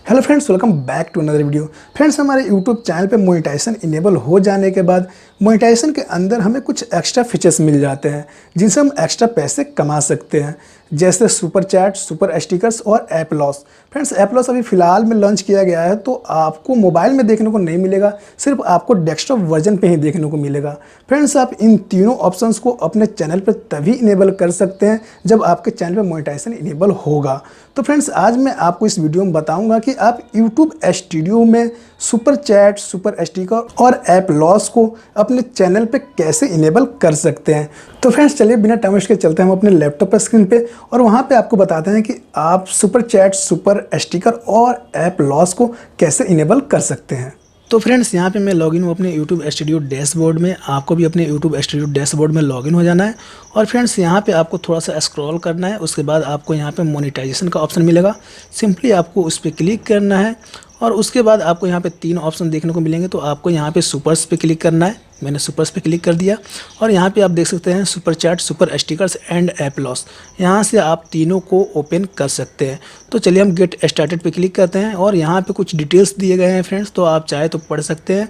Hello friends, welcome back to another video. Friends, हमारे YouTube channel पे monetization enable हो जाने के बाद मोनेटाइजेशन के अंदर हमें कुछ एक्स्ट्रा फीचर्स मिल जाते हैं जिनसे हम एक्स्ट्रा पैसे कमा सकते हैं, जैसे सुपर चैट, सुपर स्टिकर्स और app loss. Friends, app loss अभी फ़िलहाल में लॉन्च किया गया है, तो आपको मोबाइल में देखने को नहीं मिलेगा, सिर्फ आपको डेस्कटॉप वर्जन पे ही देखने को मिलेगा। फ्रेंड्स, आप इन तीनों ऑप्शंस को अपने चैनल पर तभी इनेबल कर सकते हैं जब आपके चैनल पर मोनेटाइजेशन इनेबल होगा। तो फ्रेंड्स, आज मैं आपको इस वीडियो में बताऊंगा कि आप YouTube स्टूडियो में सुपर चैट, सुपर स्टिकर और ऐप लॉस को अपने चैनल पे कैसे इनेबल कर सकते हैं। तो फ्रेंड्स, चलिए बिना टाइम वेस्ट के चलते हैं हम अपने लैपटॉप पर स्क्रीन पे और वहाँ पे आपको बताते हैं कि आप सुपर चैट, सुपर स्टिकर और ऐप लॉस को कैसे इनेबल कर सकते हैं। तो फ्रेंड्स, यहाँ पे मैं लॉगिन हूँ अपने YouTube स्टूडियो डैशबोर्ड में। आपको भी अपने YouTube स्टूडियो डैशबोर्ड में लॉगिन हो जाना है और फ्रेंड्स यहाँ पे आपको थोड़ा सा स्क्रॉल करना है। उसके बाद आपको यहाँ पे मोनेटाइजेशन का ऑप्शन मिलेगा, सिंपली आपको उस पर क्लिक करना है और उसके बाद आपको यहाँ पे तीन ऑप्शन देखने को मिलेंगे। तो आपको यहाँ पे सुपर्स पे क्लिक करना है। मैंने सुपर्स पे क्लिक कर दिया और यहाँ पे आप देख सकते हैं super chat, super stickers and app loss. यहाँ से आप तीनों को ओपन कर सकते हैं। तो चलिए हम गेट स्टार्टेड पे क्लिक करते हैं और यहाँ पे कुछ डिटेल्स दिए गए हैं फ्रेंड्स, तो आप चाहे तो पढ़ सकते हैं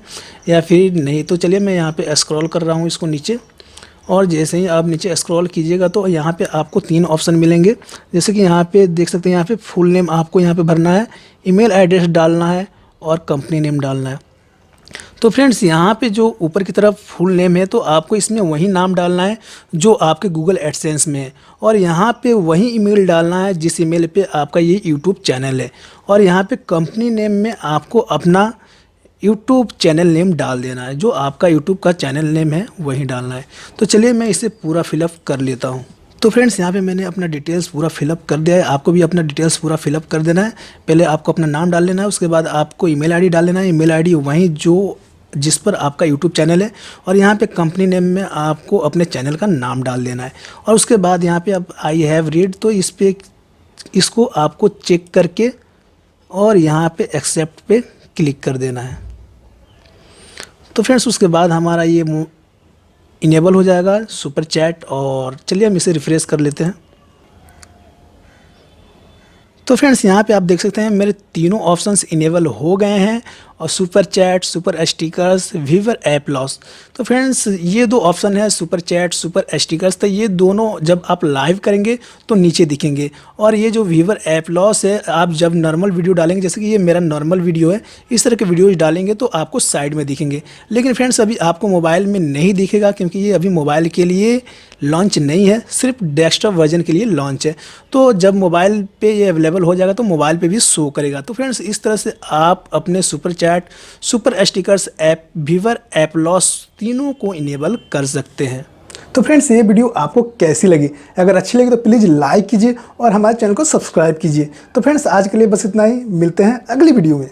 या फिर नहीं। तो चलिए मैं यहाँ पे स्क्रॉल कर रहा हूँ इसको नीचे, और जैसे ही आप नीचे स्क्रॉल कीजिएगा तो यहाँ पे आपको तीन ऑप्शन मिलेंगे। जैसे कि यहाँ पे देख सकते हैं, यहाँ पे फुल नेम आपको यहाँ पे भरना है, ईमेल एड्रेस डालना है और कंपनी नेम डालना है। तो फ्रेंड्स, यहाँ पे जो ऊपर की तरफ फुल नेम है तो आपको इसमें वही नाम डालना है जो आपके गूगल एडसेंस में है, और यहाँ पे वही ईमेल डालना है जिस ईमेल पे आपका ये यूट्यूब चैनल है, और यहाँ पे कंपनी नेम में आपको अपना यूट्यूब चैनल नेम डाल देना है, जो आपका यूट्यूब का चैनल नेम है वही डालना है। तो चलिए मैं इसे पूरा फिलअप कर लेता हूँ। तो फ्रेंड्स, यहाँ पे मैंने अपना डिटेल्स पूरा फिलअप कर दिया है। आपको भी अपना डिटेल्स पूरा फिलअप कर देना है। पहले आपको अपना नाम डाल लेना है, उसके बाद आपको ईमेल आईडी डाल लेना है। ईमेल आईडी वहीं जो जिस पर आपका यूट्यूब चैनल है, और यहाँ पे कंपनी नेम में आपको अपने चैनल का नाम डाल देना है। और उसके बाद यहाँ पे अब आई हैव रीड, तो इसको आपको चेक करके और यहाँ पे एक्सेप्ट पे क्लिक कर देना है। तो फ्रेंड्स, उसके बाद हमारा ये इनेबल हो जाएगा सुपर चैट, और चलिए हम इसे रिफ्रेश कर लेते हैं। तो फ्रेंड्स, यहाँ पे आप देख सकते हैं मेरे तीनों ऑप्शंस इनेबल हो गए हैं, और super chat, super stickers, viewer app loss. तो फ्रेंड्स, ये दो ऑप्शन है सुपर चैट, सुपर स्टिकर्स, तो ये दोनों जब आप लाइव करेंगे तो नीचे दिखेंगे, और ये जो व्यूअर ऐप लॉस है, आप जब नॉर्मल वीडियो डालेंगे, जैसे कि ये मेरा नॉर्मल वीडियो है, इस तरह के वीडियोज डालेंगे तो आपको साइड में दिखेंगे। लेकिन फ्रेंड्स, अभी आपको मोबाइल में नहीं दिखेगा क्योंकि ये अभी मोबाइल के लिए लॉन्च नहीं है, सिर्फ डेस्कटॉप वर्जन के लिए लॉन्च है। तो जब मोबाइल पे ये अवेलेबल हो जाएगा तो मोबाइल पे भी शो करेगा। तो फ्रेंड्स, इस तरह से आप अपने super chat, super stickers, app viewer, app loss तीनों को इनेबल कर सकते हैं। तो फ्रेंड्स, ये वीडियो आपको कैसी लगी? अगर अच्छी लगी तो प्लीज़ लाइक कीजिए और हमारे चैनल को सब्सक्राइब कीजिए। तो फ्रेंड्स, आज के लिए बस इतना ही, मिलते हैं अगली वीडियो में।